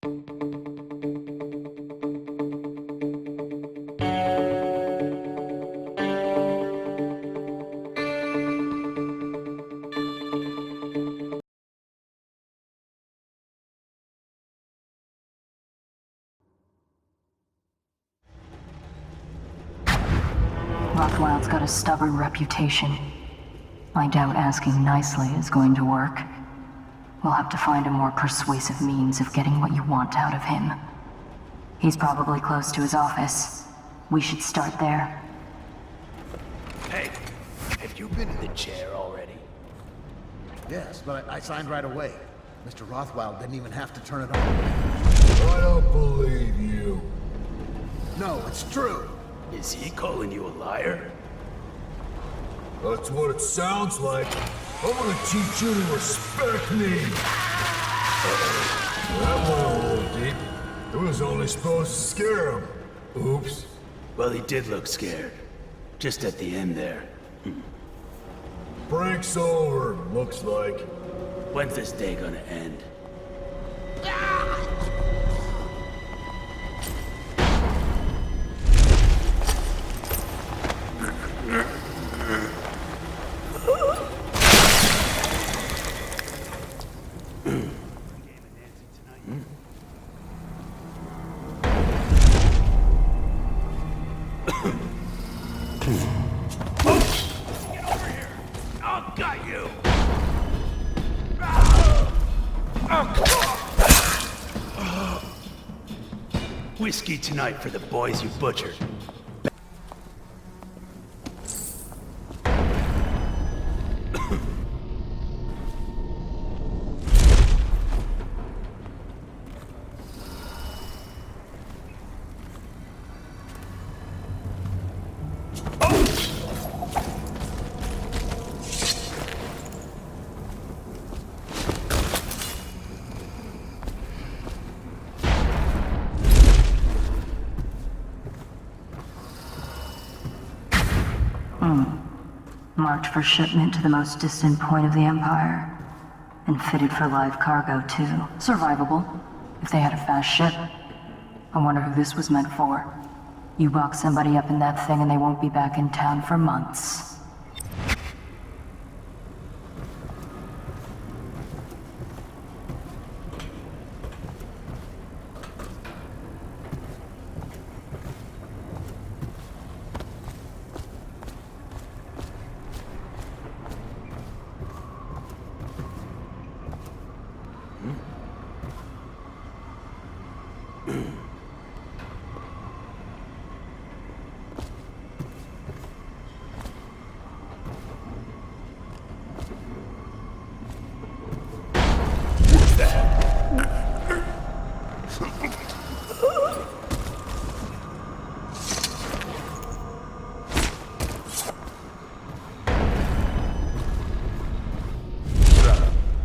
Rothwild's got a stubborn reputation. I doubt asking nicely is going to work. We'll have to find a more persuasive means of getting what you want out of him. He's probably close to his office. We should start there. Hey, have you been in the chair already? Yes, but I signed right away. Mr. Rothwild didn't even have to turn it on. I don't believe you. No, it's true. Is he calling you a liar? That's what it sounds like. I'm gonna teach you to respect me. That went a little deep. It was only supposed to scare him. Oops. Well, he did look scared. Just at the end there. Prank's over, looks like. When's this day gonna end? Whiskey tonight for the boys you butchered. Marked for shipment to the most distant point of the Empire. And fitted for live cargo, too. Survivable, if they had a fast ship. I wonder who this was meant for. You box somebody up in that thing and they won't be back in town for months.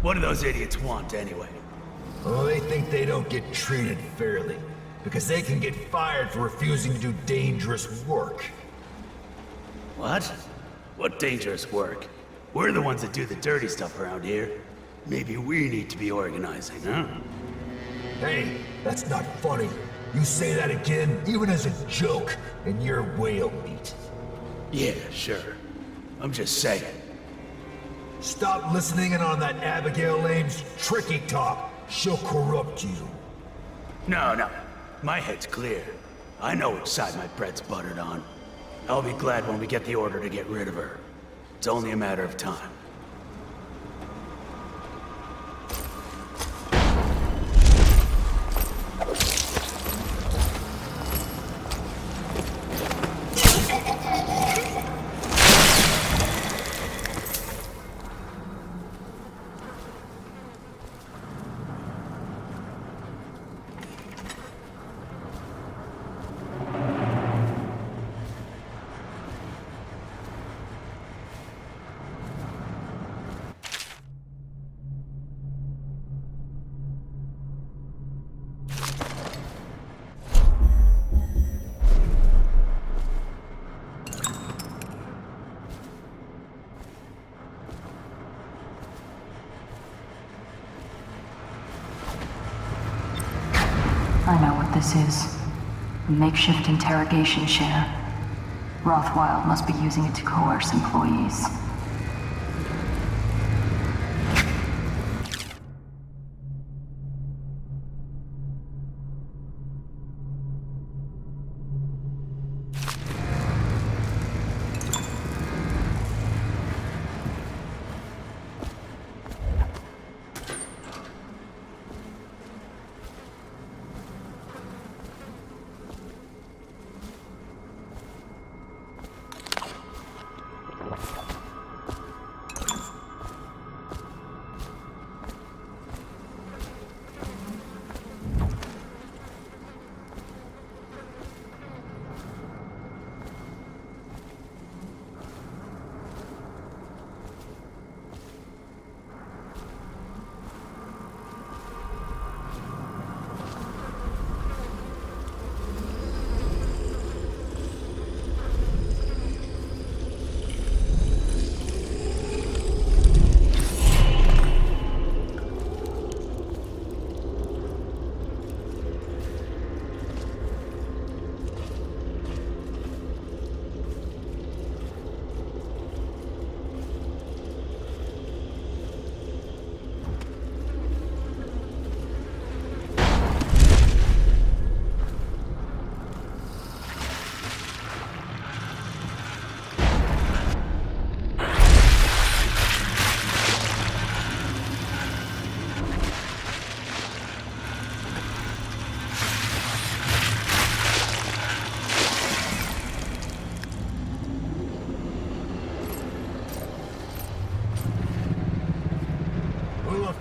What do those idiots want, anyway? Oh, they think they don't get treated fairly, because they can get fired for refusing to do dangerous work. What? What dangerous work? We're the ones that do the dirty stuff around here. Maybe we need to be organizing, huh? Hey, that's not funny. You say that again, even as a joke, and you're whale meat. Yeah, sure. I'm just saying. Stop listening in on that Abigail Lane's tricky talk. She'll corrupt you. No. My head's clear. I know which side my bread's buttered on. I'll be glad when we get the order to get rid of her. It's only a matter of time. I know what this is. A makeshift interrogation chair. Rothwild must be using it to coerce employees.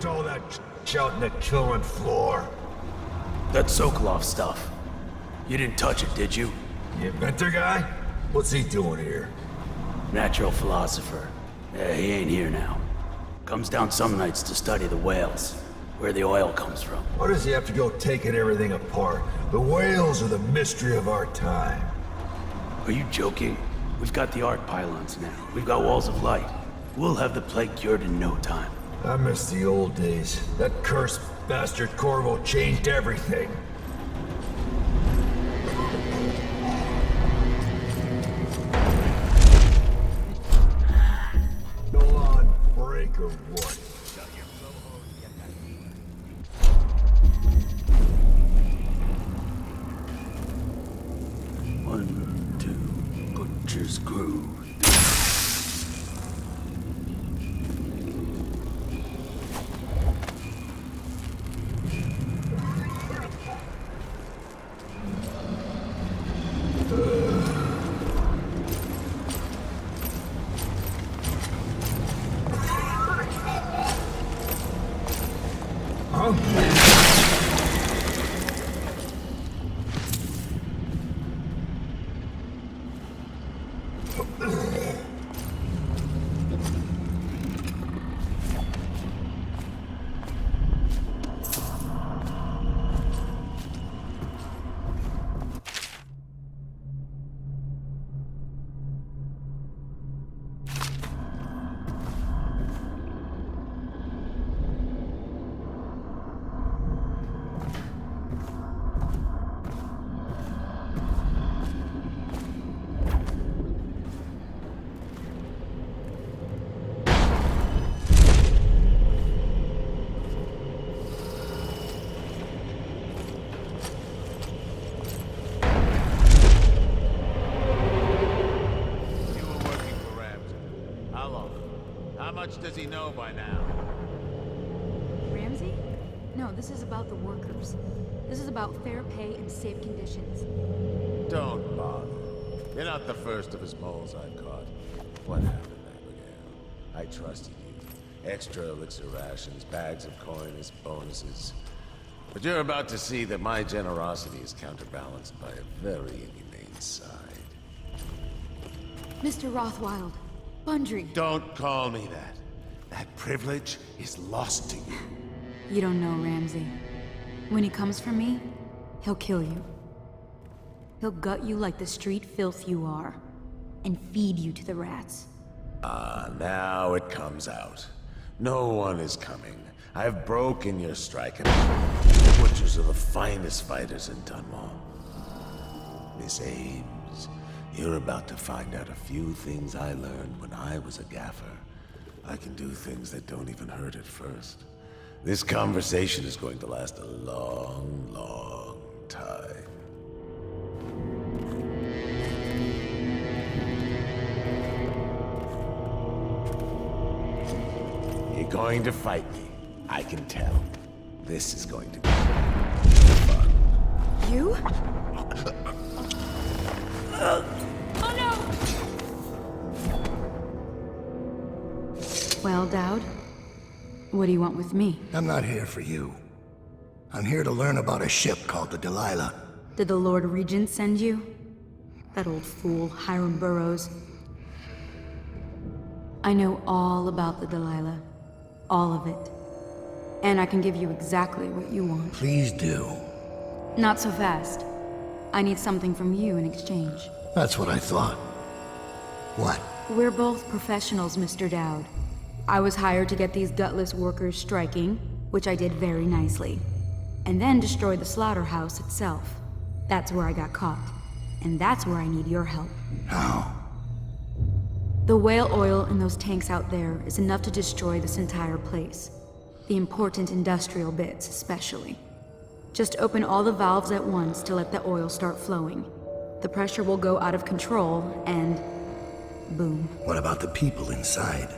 All that out in the killing floor. That Sokolov stuff. You didn't touch it, did you? The inventor guy? What's he doing here? Natural philosopher. Yeah, he ain't here now. Comes down some nights to study the whales, where the oil comes from. Why does he have to go taking everything apart? The whales are the mystery of our time. Are you joking? We've got the arc pylons now. We've got walls of light. We'll have the plague cured in no time. I miss the old days. That cursed bastard Corvo changed everything. Go on, break or what? One, two, butcher's groove. Does he know by now? Ramsey? No, this is about the workers. This is about fair pay and safe conditions. Don't bother. You're not the first of his moles I've caught. What happened, Abigail? I trusted you. Extra elixir rations, bags of coins, bonuses. But you're about to see that my generosity is counterbalanced by a very inhumane side. Mr. Rothwild, Bundry. Don't call me that. That privilege is lost to you. You don't know Ramsey. When he comes for me, he'll kill you. He'll gut you like the street filth you are, and feed you to the rats. Ah, now it comes out. No one is coming. I've broken your strike and what pictures of the finest fighters in Dunwall. Miss Ames, you're about to find out a few things I learned when I was a gaffer. I can do things that don't even hurt at first. This conversation is going to last a long, long time. You're going to fight me. I can tell. This is going to be fun. You? Oh no! Well, Dowd, what do you want with me? I'm not here for you. I'm here to learn about a ship called the Delilah. Did the Lord Regent send you? That old fool, Hiram Burrows. I know all about the Delilah. All of it. And I can give you exactly what you want. Please do. Not so fast. I need something from you in exchange. That's what I thought. What? We're both professionals, Mr. Dowd. I was hired to get these gutless workers striking, which I did very nicely. And then destroy the Slaughterhouse itself. That's where I got caught. And that's where I need your help. How? The whale oil in those tanks out there is enough to destroy this entire place. The important industrial bits, especially. Just open all the valves at once to let the oil start flowing. The pressure will go out of control, and boom. What about the people inside?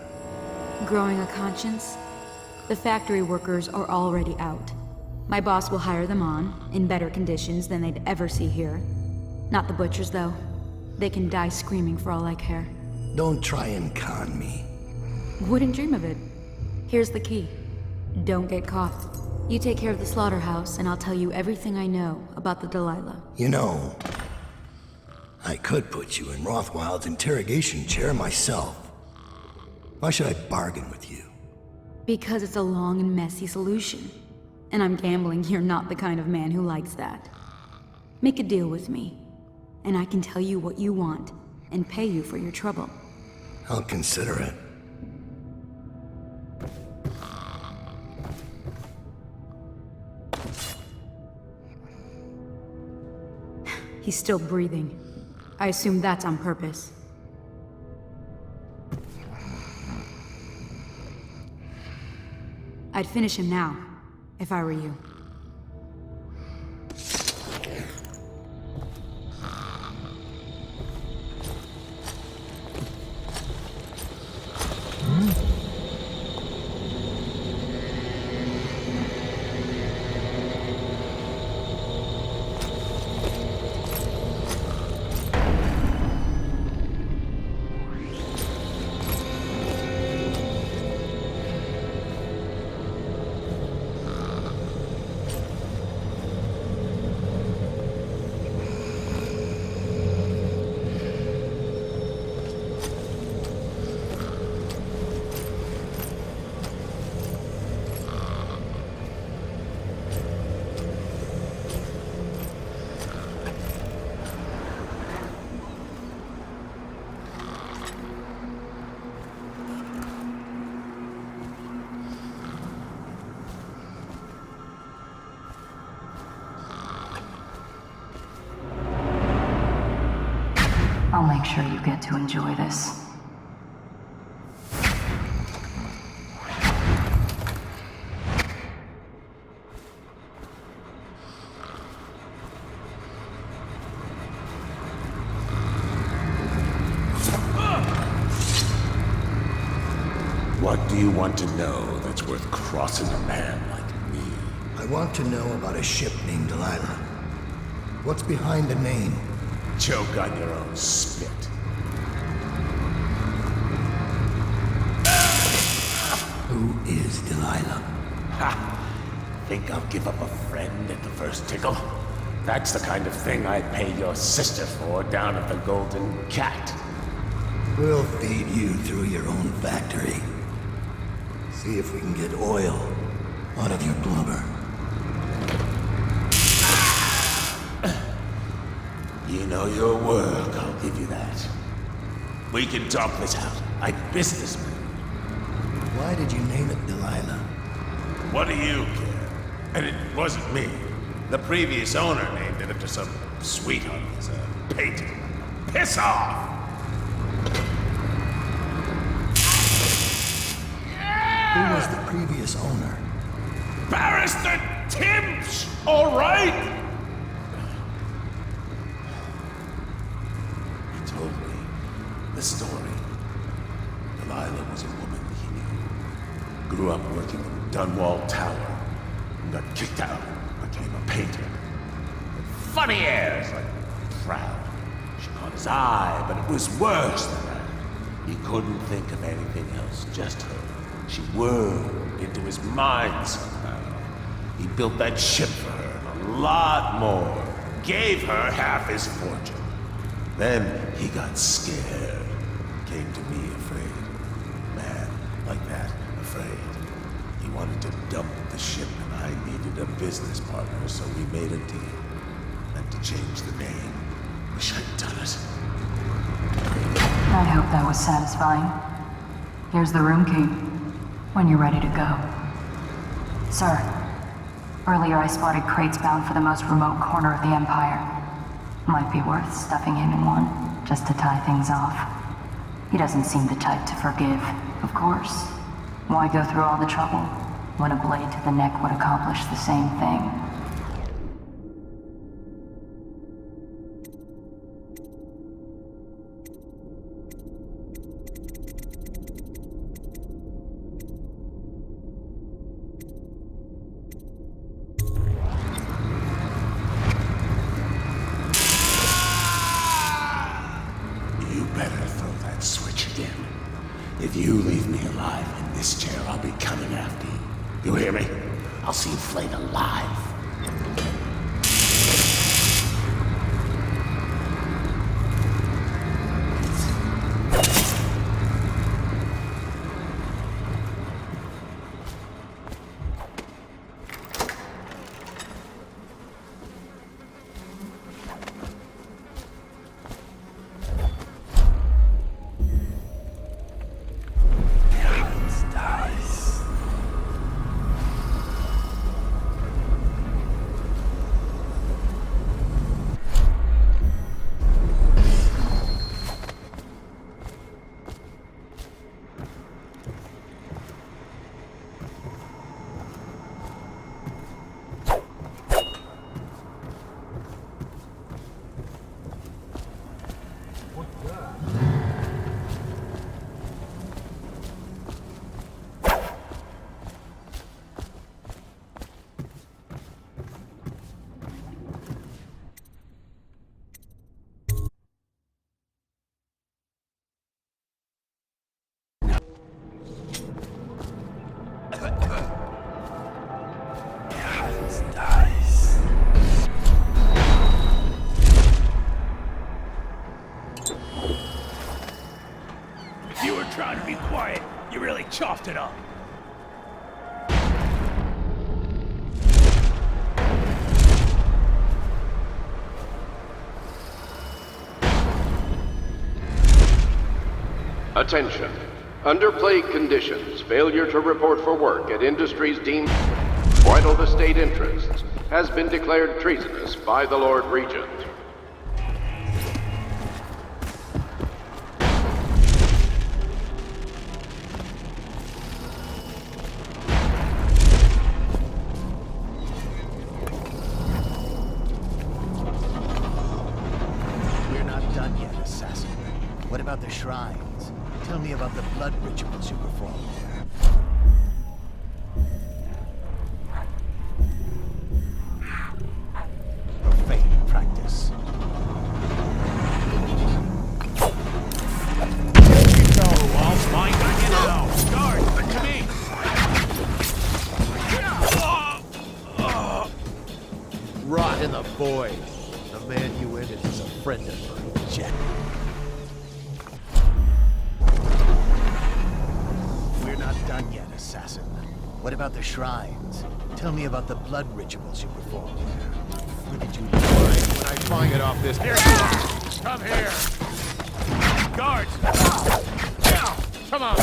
Growing a conscience? The factory workers are already out. My boss will hire them on, in better conditions than they'd ever see here. Not the butchers, though. They can die screaming for all I care. Don't try and con me. Wouldn't dream of it. Here's the key. Don't get caught. You take care of the Slaughterhouse, and I'll tell you everything I know about the Delilah. You know, I could put you in Rothwild's interrogation chair myself. Why should I bargain with you? Because it's a long and messy solution. And I'm gambling you're not the kind of man who likes that. Make a deal with me, and I can tell you what you want, and pay you for your trouble. I'll consider it. He's still breathing. I assume that's on purpose. I'd finish him now, if I were you. I'll make sure you get to enjoy this. What do you want to know that's worth crossing a man like me? I want to know about a ship named Delilah. What's behind the name? Choke on your own spit. Who is Delilah? Ha! Think I'll give up a friend at the first tickle? That's the kind of thing I'd pay your sister for down at the Golden Cat. We'll feed you through your own factory. See if we can get oil out of your blubber. You know your work, I'll give you that. We can talk this out, like businessmen. Why did you name it Delilah? What do you care? And it wasn't me. The previous owner named it after some sweetheart as a painting. Piss off! Who was the previous owner? Barrister Timps, all right? He told me the story. Delilah was a woman he knew. Grew up working in Dunwall Tower and got kicked out and became a painter. With funny airs, like proud. She caught his eye, but it was worse than that. He couldn't think of anything else, just her. She whirled into his mind somehow. He built that ship for her and a lot more. Gave her half his fortune. Then he got scared. Came to me afraid. Man, like that, afraid. He wanted to dump the ship and I needed a business partner, so we made a deal. Meant to change the name. Wish I'd done it. I hope that was satisfying. Here's the room key. When you're ready to go. Sir, earlier I spotted crates bound for the most remote corner of the Empire. Might be worth stuffing him in one, just to tie things off. He doesn't seem the type to forgive, of course. Why go through all the trouble when a blade to the neck would accomplish the same thing? If you leave me alive in this chair, I'll be coming after you. You hear me? I'll see you flayed alive. Trying to be quiet, you really chopped it up. Attention. Under plague conditions, failure to report for work at industries deemed vital to state interests has been declared treasonous by the Lord Regent. What about the shrines? Tell me about the blood rituals you perform there. Profane practice. Walls flying back in now. Guard, to me. Rot in the void. The man you ended is a friend of mine, Jack. Done yet, assassin. What about the shrines? Tell me about the blood rituals you perform there. Where did you find when I find Get off this. Here you are. Come here. Guards. Now, come on.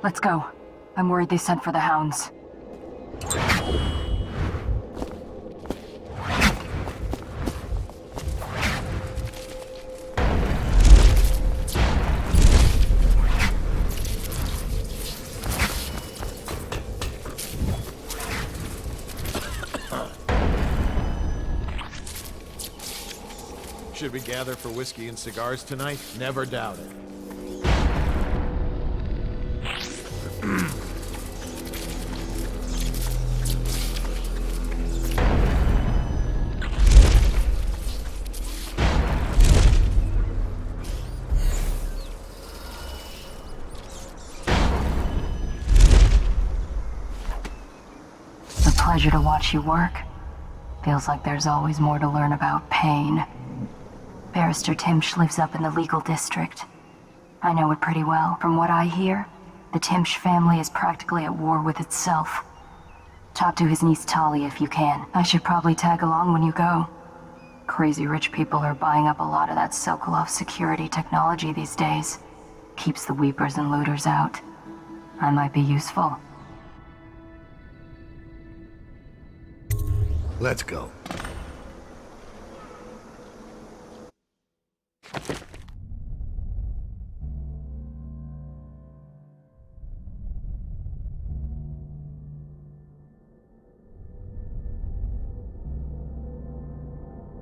Let's go. I'm worried they sent for the hounds. Should we gather for whiskey and cigars tonight? Never doubt it. It's a pleasure to watch you work. Feels like there's always more to learn about pain. Barrister Timsh lives up in the legal district. I know it pretty well. From what I hear, the Timsh family is practically at war with itself. Talk to his niece Talia if you can. I should probably tag along when you go. Crazy rich people are buying up a lot of that Sokolov security technology these days. Keeps the weepers and looters out. I might be useful. Let's go.